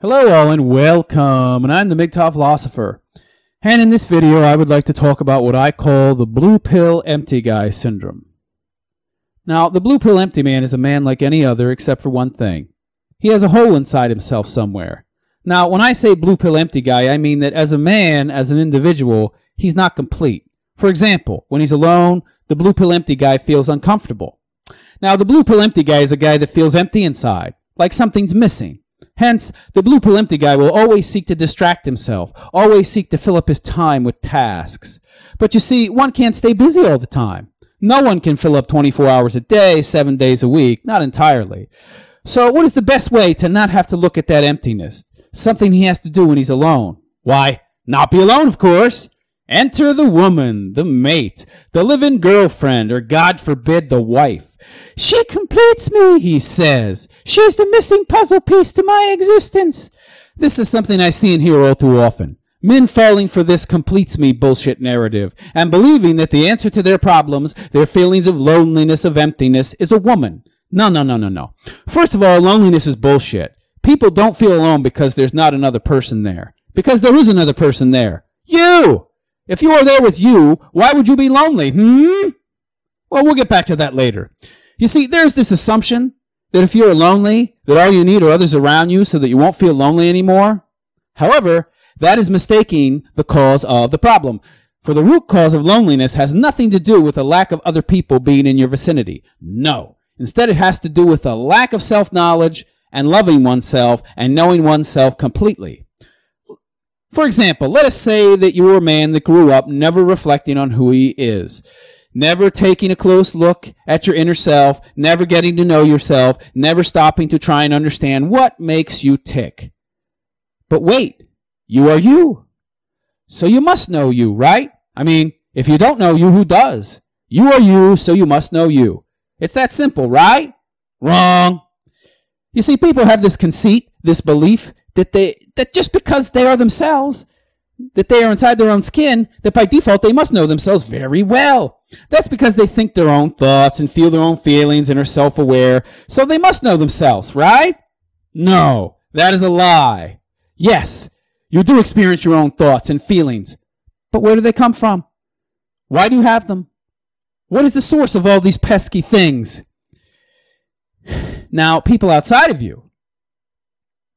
Hello all and welcome, and I'm the MGTOW philosopher. And in this video I would like to talk about what I call the blue pill empty guy syndrome. Now, the blue pill empty man is a man like any other except for one thing. He has a hole inside himself somewhere. Now, when I say blue pill empty guy, I mean that as a man, as an individual, he's not complete. For example, when he's alone, the blue pill empty guy feels uncomfortable. Now, the blue pill empty guy is a guy that feels empty inside, like something's missing. Hence, the blue pill empty guy will always seek to distract himself, always seek to fill up his time with tasks. But you see, one can't stay busy all the time. No one can fill up 24 hours a day, 7 days a week, not entirely. So what is the best way to not have to look at that emptiness? Something he has to do when he's alone. Why, not be alone, of course. Enter the woman, the mate, the live-in girlfriend, or God forbid, the wife. She completes me, he says. She's the missing puzzle piece to my existence. This is something I see and hear all too often. Men falling for this completes me bullshit narrative and believing that the answer to their problems, their feelings of loneliness, of emptiness, is a woman. No. First of all, loneliness is bullshit. People don't feel alone because there's not another person there. Because there is another person there. You! If you are there with you, why would you be lonely? Well, we'll get back to that later. You see, there's this assumption that if you're lonely, that all you need are others around you so that you won't feel lonely anymore. However, that is mistaking the cause of the problem. For the root cause of loneliness has nothing to do with a lack of other people being in your vicinity. No. Instead, it has to do with a lack of self-knowledge and loving oneself and knowing oneself completely. For example, let us say that you were a man that grew up never reflecting on who he is, never taking a close look at your inner self, never getting to know yourself, never stopping to try and understand what makes you tick. But wait, you are you. So you must know you, right? I mean, if you don't know you, who does? You are you, so you must know you. It's that simple, right? Wrong. You see, people have this conceit, this belief, that just because they are themselves, that they are inside their own skin, that by default they must know themselves very well. That's because they think their own thoughts and feel their own feelings and are self-aware, so they must know themselves, right? No, that is a lie. Yes, you do experience your own thoughts and feelings, but where do they come from? Why do you have them? What is the source of all these pesky things? Now, people outside of you,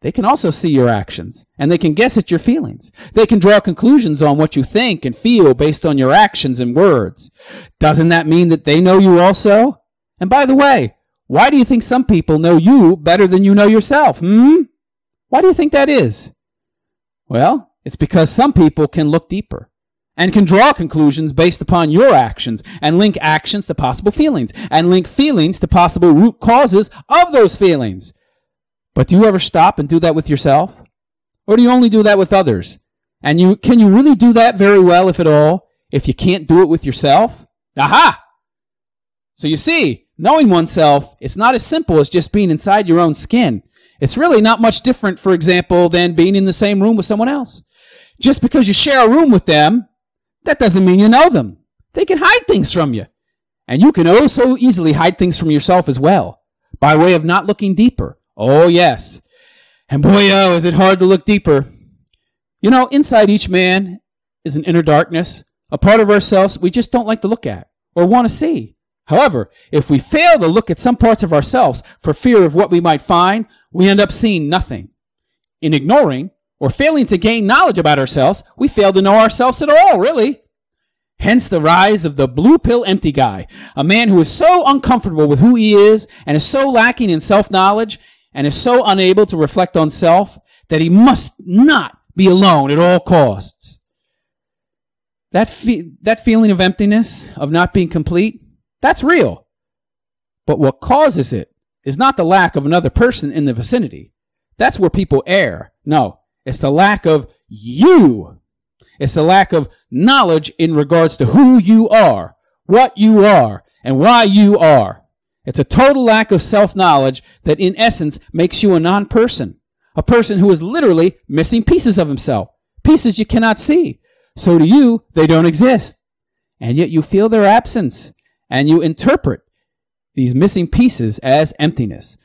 they can also see your actions, and they can guess at your feelings. They can draw conclusions on what you think and feel based on your actions and words. Doesn't that mean that they know you also? And by the way, why do you think some people know you better than you know yourself? Why do you think that is? Well, it's because some people can look deeper and can draw conclusions based upon your actions and link actions to possible feelings and link feelings to possible root causes of those feelings. But do you ever stop and do that with yourself? Or do you only do that with others? And can you really do that very well, if at all, if you can't do it with yourself? Aha! So you see, knowing oneself, it's not as simple as just being inside your own skin. It's really not much different, for example, than being in the same room with someone else. Just because you share a room with them, that doesn't mean you know them. They can hide things from you. And you can oh so easily hide things from yourself as well, by way of not looking deeper. Oh, yes. And boy, oh, is it hard to look deeper. You know, inside each man is an inner darkness, a part of ourselves we just don't like to look at or want to see. However, if we fail to look at some parts of ourselves for fear of what we might find, we end up seeing nothing. In ignoring or failing to gain knowledge about ourselves, we fail to know ourselves at all, really. Hence the rise of the blue pill empty guy, a man who is so uncomfortable with who he is and is so lacking in self-knowledge and is so unable to reflect on self that he must not be alone at all costs. That feeling of emptiness, of not being complete, that's real. But what causes it is not the lack of another person in the vicinity. That's where people err. No, it's the lack of you. It's the lack of knowledge in regards to who you are, what you are, and why you are. It's a total lack of self-knowledge that in essence makes you a non-person, a person who is literally missing pieces of himself, pieces you cannot see. So to you, they don't exist. And yet you feel their absence, and you interpret these missing pieces as emptiness,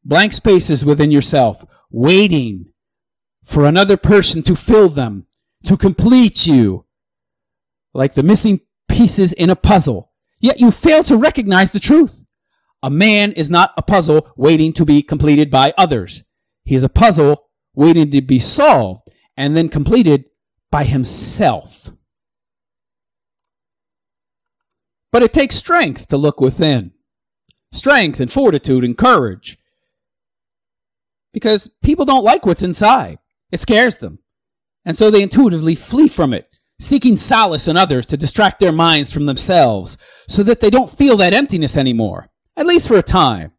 blank spaces within yourself, waiting for another person to fill them, to complete you, like the missing pieces in a puzzle. Yet you fail to recognize the truth. A man is not a puzzle waiting to be completed by others. He is a puzzle waiting to be solved and then completed by himself. But it takes strength to look within. Strength and fortitude and courage. Because people don't like what's inside. It scares them. And so they intuitively flee from it, seeking solace in others to distract their minds from themselves so that they don't feel that emptiness anymore, at least for a time.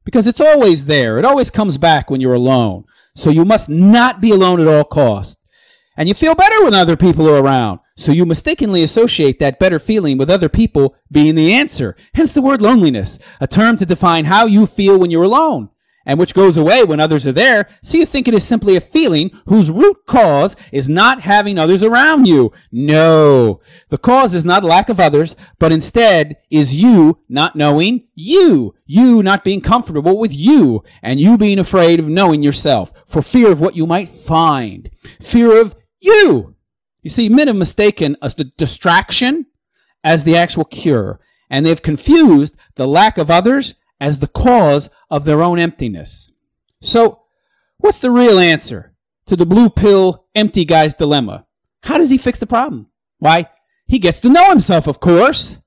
Because it's always there. It always comes back when you're alone. So you must not be alone at all costs. And you feel better when other people are around. So you mistakenly associate that better feeling with other people being the answer. Hence the word loneliness, a term to define how you feel when you're alone, and which goes away when others are there, so you think it is simply a feeling whose root cause is not having others around you. No, the cause is not lack of others, but instead is you not knowing you not being comfortable with you, and you being afraid of knowing yourself, for fear of what you might find, fear of you. You see, men have mistaken a distraction as the actual cure, and they've confused the lack of others as the cause of their own emptiness. So, what's the real answer to the blue pill empty guy's dilemma? How does he fix the problem? Why, he gets to know himself, of course.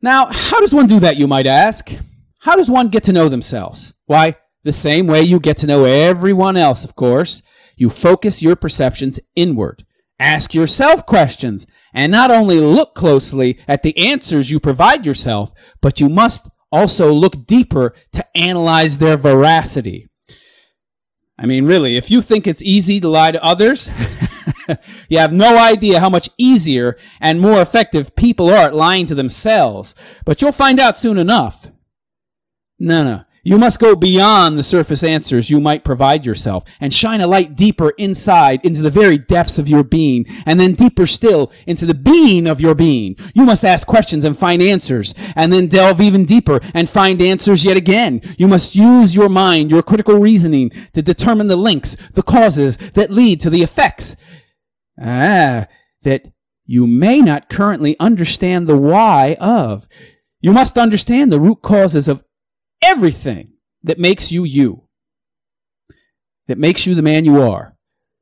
Now, how does one do that, you might ask? How does one get to know themselves? Why, the same way you get to know everyone else, of course. You focus your perceptions inward. Ask yourself questions, and not only look closely at the answers you provide yourself, but you must also look deeper to analyze their veracity. I mean, really, if you think it's easy to lie to others, you have no idea how much easier and more effective people are at lying to themselves. But you'll find out soon enough. No. You must go beyond the surface answers you might provide yourself and shine a light deeper inside into the very depths of your being, and then deeper still into the being of your being. You must ask questions and find answers, and then delve even deeper and find answers yet again. You must use your mind, your critical reasoning, to determine the links, the causes that lead to the effects. That you may not currently understand the why of. You must understand the root causes of everything that makes you you, that makes you the man you are.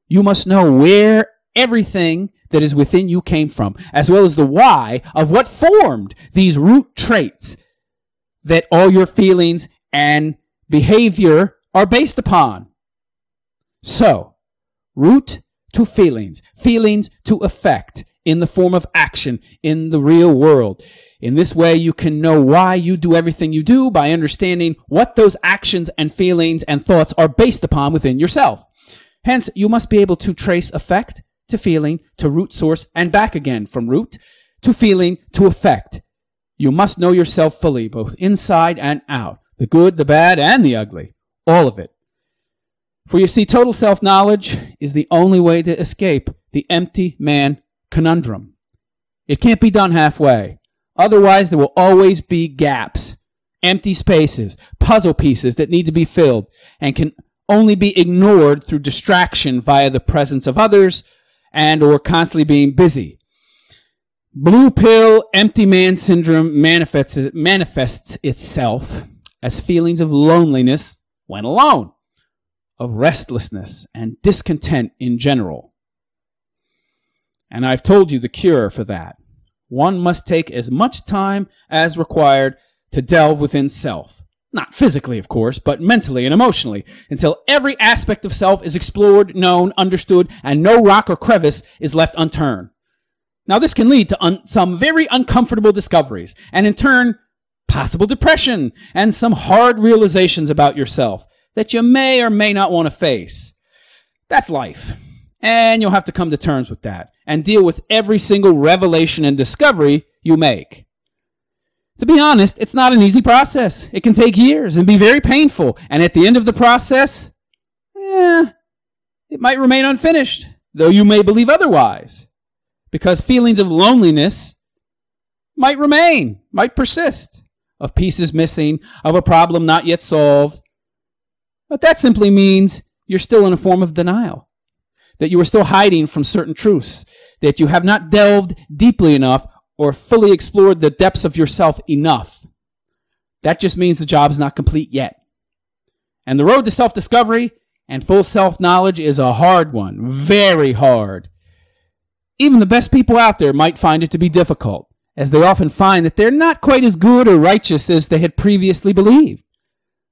You must know where everything that is within you came from, as well as the why of what formed these root traits that all your feelings and behavior are based upon. So, root to feelings, feelings to effect in the form of action in the real world. In this way, you can know why you do everything you do by understanding what those actions and feelings and thoughts are based upon within yourself. Hence, you must be able to trace effect to feeling to root source and back again from root to feeling to effect. You must know yourself fully, both inside and out, the good, the bad, and the ugly, all of it. For you see, total self-knowledge is the only way to escape the empty man conundrum. It can't be done halfway. Otherwise, there will always be gaps, empty spaces, puzzle pieces that need to be filled, and can only be ignored through distraction via the presence of others and or constantly being busy. Blue pill empty man syndrome manifests itself as feelings of loneliness when alone, of restlessness and discontent in general. And I've told you the cure for that. One must take as much time as required to delve within self. Not physically, of course, but mentally and emotionally, until every aspect of self is explored, known, understood, and no rock or crevice is left unturned. Now, this can lead to some very uncomfortable discoveries, and in turn, possible depression, and some hard realizations about yourself that you may or may not want to face. That's life. And you'll have to come to terms with that and deal with every single revelation and discovery you make. To be honest, it's not an easy process. It can take years and be very painful. And at the end of the process, it might remain unfinished, though you may believe otherwise. Because feelings of loneliness might remain, might persist, of pieces missing, of a problem not yet solved. But that simply means you're still in a form of denial, that you are still hiding from certain truths, that you have not delved deeply enough or fully explored the depths of yourself enough. That just means the job is not complete yet. And the road to self-discovery and full self-knowledge is a hard one, very hard. Even the best people out there might find it to be difficult, as they often find that they're not quite as good or righteous as they had previously believed,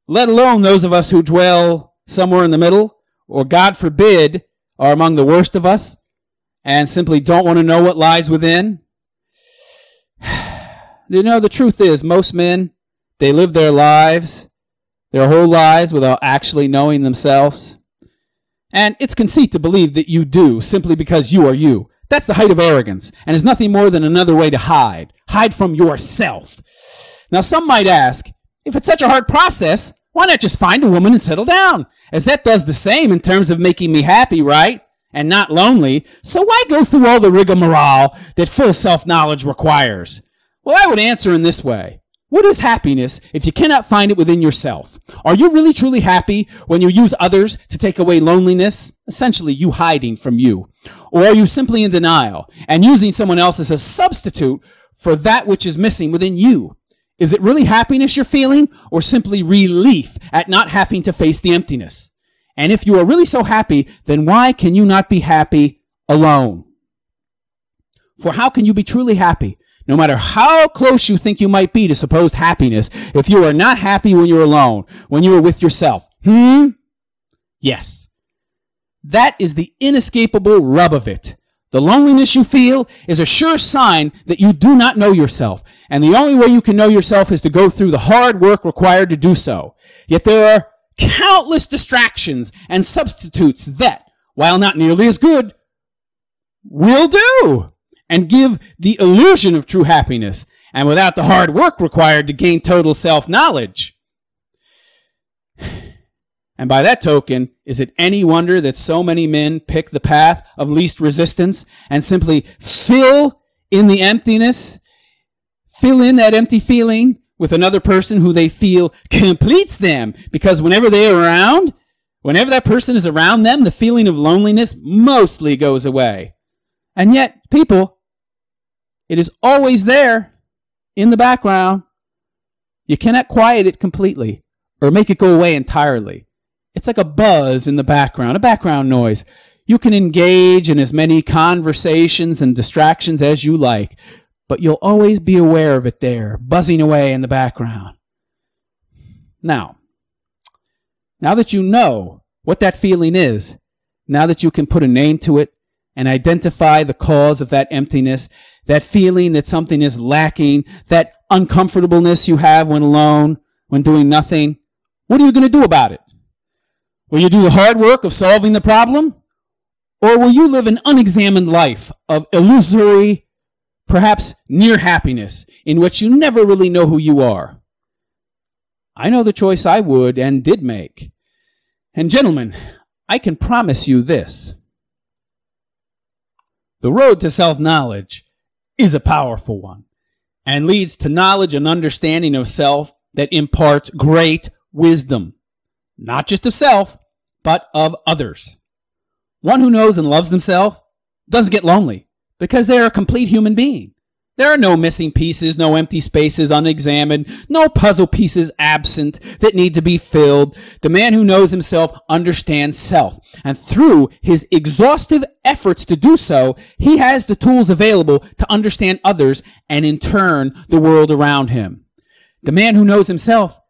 let alone those of us who dwell somewhere in the middle, or God forbid, are among the worst of us, and simply don't want to know what lies within. You know, the truth is, most men, they live their lives, their whole lives, without actually knowing themselves. And it's conceit to believe that you do, simply because you are you. That's the height of arrogance, and is nothing more than another way to hide. Hide from yourself. Now, some might ask, if it's such a hard process, why not just find a woman and settle down? As that does the same in terms of making me happy, right? And not lonely. So why go through all the rigmarole that full self-knowledge requires? Well, I would answer in this way. What is happiness if you cannot find it within yourself? Are you really truly happy when you use others to take away loneliness? Essentially, you hiding from you. Or are you simply in denial and using someone else as a substitute for that which is missing within you? Is it really happiness you're feeling, or simply relief at not having to face the emptiness? And if you are really so happy, then why can you not be happy alone? For how can you be truly happy, no matter how close you think you might be to supposed happiness, if you are not happy when you're alone, when you are with yourself? Yes. That is the inescapable rub of it. The loneliness you feel is a sure sign that you do not know yourself. And the only way you can know yourself is to go through the hard work required to do so. Yet there are countless distractions and substitutes that, while not nearly as good, will do and give the illusion of true happiness, and without the hard work required to gain total self-knowledge. And by that token, is it any wonder that so many men pick the path of least resistance and simply fill in the emptiness, fill in that empty feeling with another person who they feel completes them? Because whenever they're around, whenever that person is around them, the feeling of loneliness mostly goes away. And yet, people, it is always there in the background. You cannot quiet it completely or make it go away entirely. It's like a buzz in the background, a background noise. You can engage in as many conversations and distractions as you like, but you'll always be aware of it there, buzzing away in the background. Now that you know what that feeling is, now that you can put a name to it and identify the cause of that emptiness, that feeling that something is lacking, that uncomfortableness you have when alone, when doing nothing, what are you going to do about it? Will you do the hard work of solving the problem? Or will you live an unexamined life of illusory, perhaps near happiness, in which you never really know who you are? I know the choice I would and did make. And gentlemen, I can promise you this. The road to self-knowledge is a powerful one, and leads to knowledge and understanding of self that imparts great wisdom, not just of self, but of others. One who knows and loves themselves doesn't get lonely, because they are a complete human being. There are no missing pieces, no empty spaces unexamined, no puzzle pieces absent that need to be filled. The man who knows himself understands self, and through his exhaustive efforts to do so, he has the tools available to understand others and in turn the world around him. The man who knows himself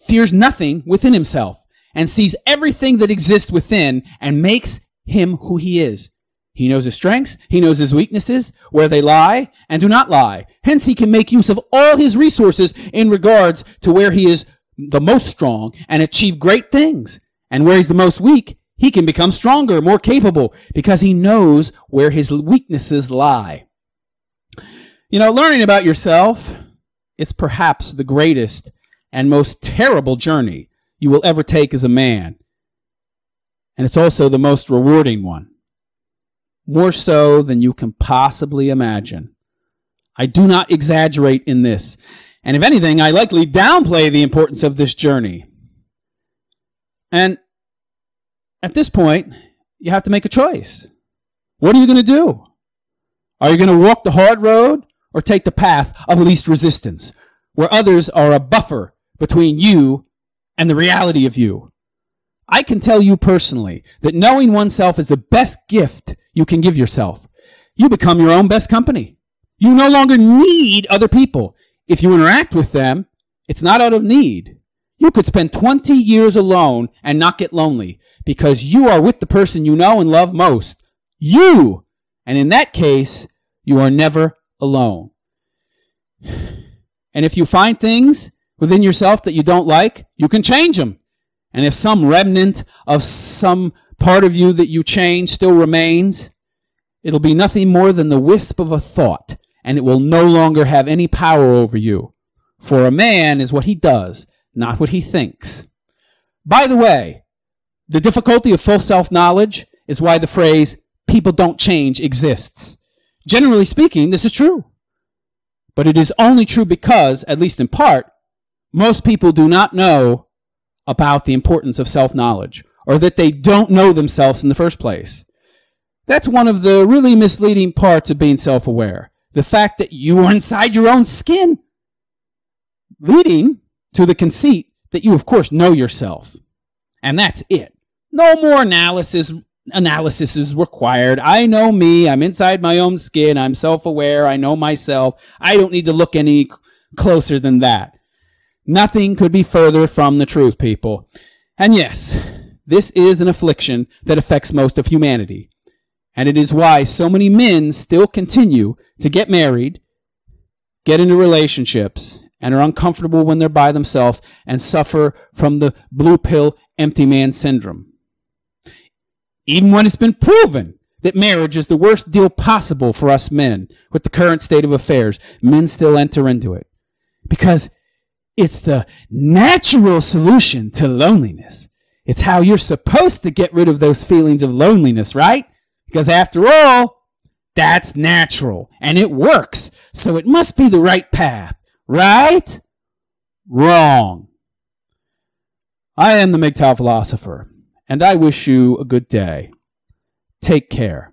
fears nothing within himself and sees everything that exists within and makes him who he is. He knows his strengths, he knows his weaknesses, where they lie and do not lie. Hence, he can make use of all his resources in regards to where he is the most strong and achieve great things. And where he's the most weak, he can become stronger, more capable, because he knows where his weaknesses lie. You know, learning about yourself, it's perhaps the greatest and most terrible journey you will ever take as a man. And it's also the most rewarding one. More so than you can possibly imagine. I do not exaggerate in this. And if anything, I likely downplay the importance of this journey. And at this point, you have to make a choice. What are you going to do? Are you going to walk the hard road or take the path of least resistance, where others are a buffer between you and the reality of you? I can tell you personally that knowing oneself is the best gift you can give yourself. You become your own best company. You no longer need other people. If you interact with them, it's not out of need. You could spend 20 years alone and not get lonely because you are with the person you know and love most. You! And in that case, you are never alone. And if you find things within yourself that you don't like, you can change them. And if some remnant of some part of you that you change still remains, it'll be nothing more than the wisp of a thought, and it will no longer have any power over you. For a man is what he does, not what he thinks. By the way, the difficulty of full self-knowledge is why the phrase, people don't change, exists. Generally speaking, this is true. But it is only true because, at least in part, most people do not know about the importance of self-knowledge, or that they don't know themselves in the first place. That's one of the really misleading parts of being self-aware. The fact that you are inside your own skin, leading to the conceit that you, of course, know yourself. And that's it. No more analysis is required. I know me. I'm inside my own skin. I'm self-aware. I know myself. I don't need to look any closer than that. Nothing could be further from the truth, people. And yes, this is an affliction that affects most of humanity. And it is why so many men still continue to get married, get into relationships, and are uncomfortable when they're by themselves and suffer from the blue pill empty man syndrome. Even when it's been proven that marriage is the worst deal possible for us men with the current state of affairs, men still enter into it. Because it's the natural solution to loneliness. It's how you're supposed to get rid of those feelings of loneliness, right? Because after all, that's natural and it works. So it must be the right path, right? Wrong. I am the MGTOW philosopher, and I wish you a good day. Take care.